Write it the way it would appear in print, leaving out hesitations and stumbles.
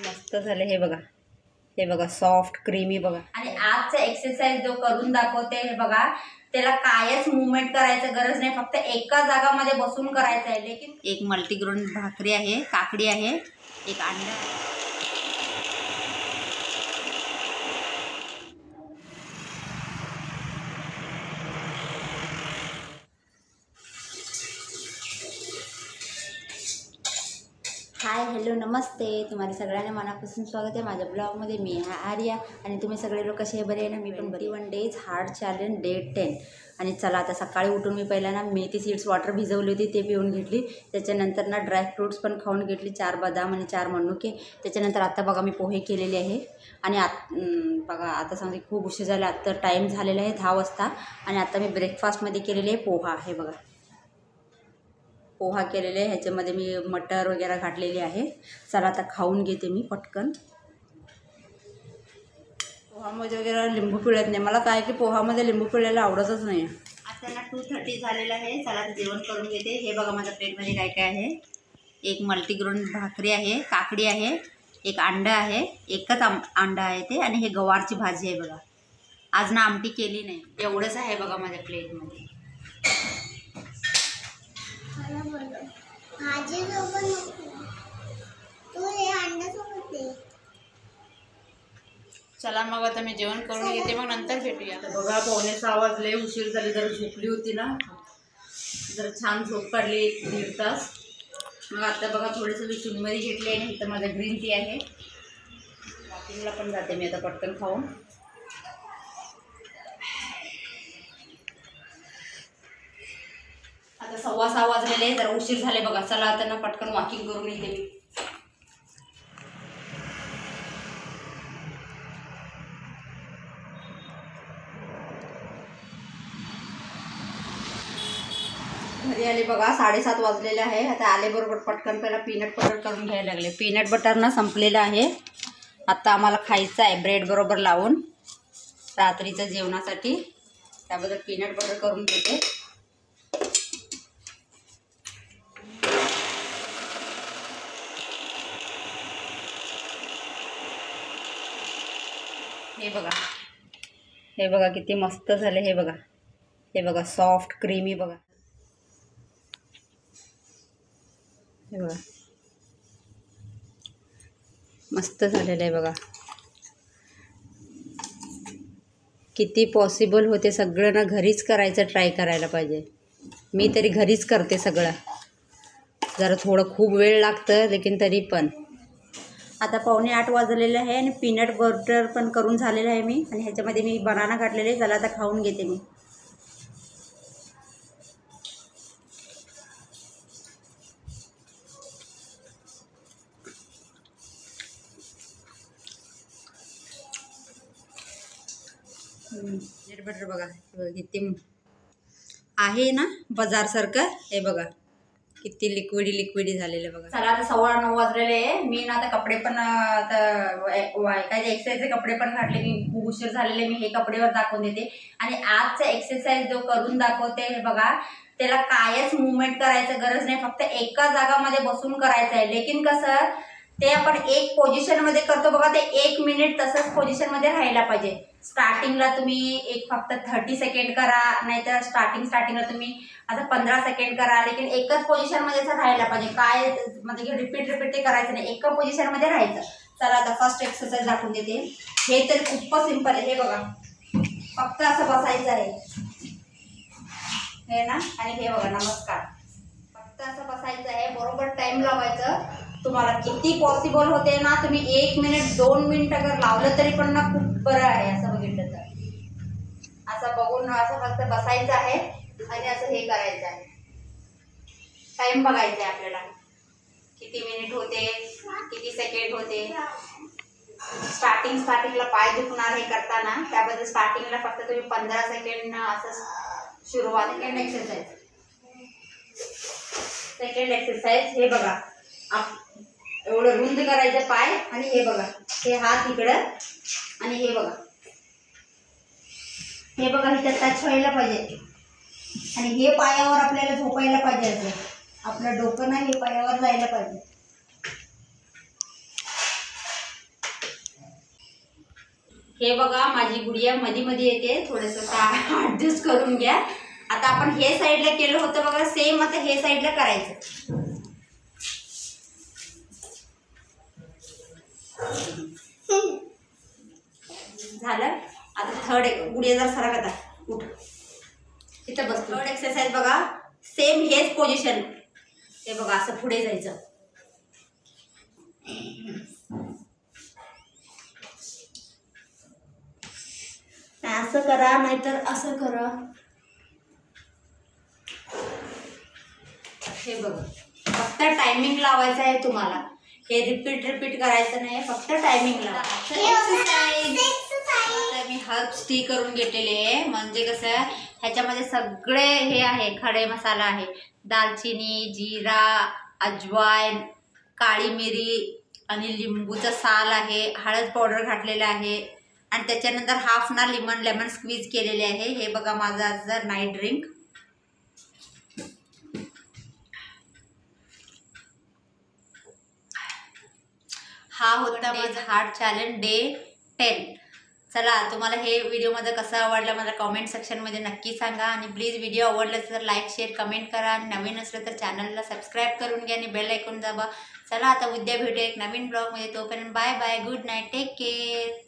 मस्त झाले हे बघा सॉफ्ट क्रीमी बघा। आणि आजचा एक्सरसाइज जो करून दाखवते हे बघा, त्याला कायच मूवमेंट करायचं गरज नाही, फक्त एका जागामध्ये बसून करायचं आहे। लेकिन एक मल्टीग्रेन भाकरी आहे, काकडी आहे, एक अंडा आहे। हाय हॅलो नमस्ते, तुम्हाला सगळ्यांना मनापासून स्वागत आहे माझ्या ब्लॉगमध्ये। मी आहे आर्या आणि तुम्ही सगळे लोक कसे बरे आहे ना? मी पण बरी। 1 डेज हार्ड चॅलेंज डे 10। आणि चला आता सकाळी उठून मी पहिला ना मेथी सीड्स वॉटर भिजवली होती ते पिऊन घेतली, त्याच्यानंतर ना ड्रायफ्रूट्स पण खाऊन घेतली, 4 बदाम आणि 4 मनुके। त्याच्यानंतर आता बघा मी पोहे केलेले आहे आणि बघा आता समजा खूप उशीर झाला, आता टाईम झालेला आहे 10 वाजता आणि आता मी ब्रेकफास्टमध्ये केलेले आहे पोहा। हे बघा पोहा केलेले आहे, ह्याच्यामध्ये मी मटर वगैरे घातलेले आहे। चला आता खाऊन घेते मी पटकन। पोहामध्ये वगैरे लिंबू पिळत नाही, मला काय की पोहामध्ये लिंबू पिळायला आवडतच नाही। आता ना 2:30 झालेलं आहे, चला आता जेवण करून घेते। हे बघा माझ्या प्लेटमध्ये काय काय आहे, एक मल्टीग्रेन भाकरी आहे, काकडी आहे, एक अंडा आहे, एकच अंडा आहे ते, आणि हे गवारची भाजी आहे बघा। आज ना आमटी केली नाही, एवढंच आहे बघा माझ्या प्लेटमध्ये। चला मग आता मी जेवण करून घेते, मग नंतर भेटूया। बघा 5:45 वाजले, उशीर झाली, जरा झोपली होती ना, जरा छान झोप काढली 1.5 तास। मग आता बघा थोडंसं मी चुनमरी घेतली आहे, इथं माझं ग्रीन टी आहे। वॉकिंगला पण जाते मी आता पटकन खाऊन। आता 6:15 वाजलेले, जरा उशीर झाले बघा। चला आता ना पटकन वॉकिंग करून येते मी। घरी आले बघा 7:30 वाजलेले आहे। आता आल्याबरोबर पटकन पहिला पीनट बटर करून घ्यायला लागले। पीनट बटर ना संपलेलं आहे, आता आम्हाला खायचं आहे ब्रेड बरोबर लावून रात्रीच्या जेवणासाठी, त्याबद्दल पीनट बटर करून घेते। हे बघा किती मस्त झाले। हे बघा सॉफ्ट क्रीमी बघा। हे बघा मस्त झालेलं आहे बघा। किती पॉसिबल होते सगळं ना घरीच करायचं, ट्राय करायला पाहिजे। मी तरी घरीच करते सगळं, जरा थोडं खूप वेळ लागतं लेकिन तरी पण। आता 7:45 वाजलेलं आहे आणि पीनट बटर पण करून झालेलं आहे मी, आणि ह्याच्यामध्ये मी बनाना घातलेले। चला आता खाऊन घेते मी। पीनट बटर बघा किती आहे ना बाजारसारखं। हे बघा किती लिक्विडी झालेलं बघा। चला आता 9:15 वाजलेले आहे, मी ना आता कपडे पण आता काय एक्सरसाइजचे कपडे पण घातले, मी खूप उशीर झालेले, मी हे कपडेवर दाखवून देते। आणि आजचा एक्सरसाइज जो करून दाखवते हे बघा, त्याला कायच मूवमेंट करायचं गरज नाही, फक्त एका जागामध्ये बसून करायचं आहे। लेकिन कसं ते आपण एक पोझिशनमध्ये करतो बघा, ते 1 मिनिट तसंच पोझिशनमध्ये राहायला पाहिजे। स्टार्टिंगला तुम्ही फक्त 30 सेकंड करा, नाहीतर स्टार्टिंगला तुम्ही आता 15 सेकंड करा, लेकिन एकच पोझिशनमध्ये राहायला पाहिजे। काय म्हणजे रिपीट ते करायचं नाही, एका पोझिशनमध्ये राहायचं। चला आता फर्स्ट एक्सरसाइज दाखवून देते। हे तर खूपच सिंपल आहे, हे बघा फक्त असं बसायचं आहे हे ना, आणि हे बघा नमस्कार, फक्त असं बसायचं आहे, बरोबर टाइम लावायचं। तुम्हाला किती पॉसिबल होते ना, तुम्ही 1 मिनिट 2 मिनिट अगर लावलं तरी पण ना खूप बरं आहे। असं बघितलं तर असं बघून असं फक्त बसायचं आहे आणि असं हे करायचं आहे, टाइम बघायचा आहे आपल्याला, किती मिनिट होते, किती सेकंड होते। स्टार्टिंगला पाय दुखणार हे करताना, त्याबद्दल स्टार्टिंगला फक्त तुम्ही 15 सेकंड असं सुरुवात। सेकंड एक्सरसाइज हे बघा, एवढं रुंद करायचं पाय, आणि हे बघा हे हात इकडं, आणि हे बघा इथं टच व्हायला पाहिजे, आणि हे पायावर आपल्याला झोपायला पाहिजे, असं आपलं डोकं ना हे पायावर जायला पाहिजे। हे बघा माझी गुडिया मध्ये मध्ये येते, थोडंसं ऍडजस्ट करून घ्या. आता आपण हे साईडला केलं होतं बघा, सेम आता हे साईडला करायचं. झालं. आता थर्ड गुडिया जर सरक, आता उठ इथं बस. थर्ड एक्सरसाइज बघा, सेम हेच पोझिशन. हे बघा असं पुढे जायचं. असं करा नाहीतर असं करा. हे बघा, फक्त टायमिंग लावायचं आहे तुम्हाला. हे रिपीट करायचं नाही, फक्त टायमिंग लावा. आता मी हर्ब्स टी करून घेतलेले आहे. म्हणजे कसं ह्याच्यामध्ये सगळे हे आहे, खडे मसाला आहे. दालचिनी, जिरा, अजवाईन, काळी मिरी आणि लिंबूचा साल आहे. हळद पावडर घातलेलं आहे आणि त्याच्यानंतर हाफ ना लेमन स्क्वीज केलेले आहे. हे बघा माझा आजचा नाईट ड्रिंक. हा होता माझा हार्ट चॅलेंज डे 10. चला, तुम्हाला हे व्हिडिओमध्ये कसं आवडलं मला कमेंट सेक्शनमध्ये नक्की सांगा. आणि प्लीज व्हिडिओ आवडलं तर लाईक शेअर कमेंट करा. आणि नवीन असलं तर चॅनलला सबस्क्राईब करून घ्या आणि बेल आयकॉन दाबा. चला आता उद्या भेटू एक नवीन ब्लॉगमध्ये. तोपर्यंत bye bye, good night, take care.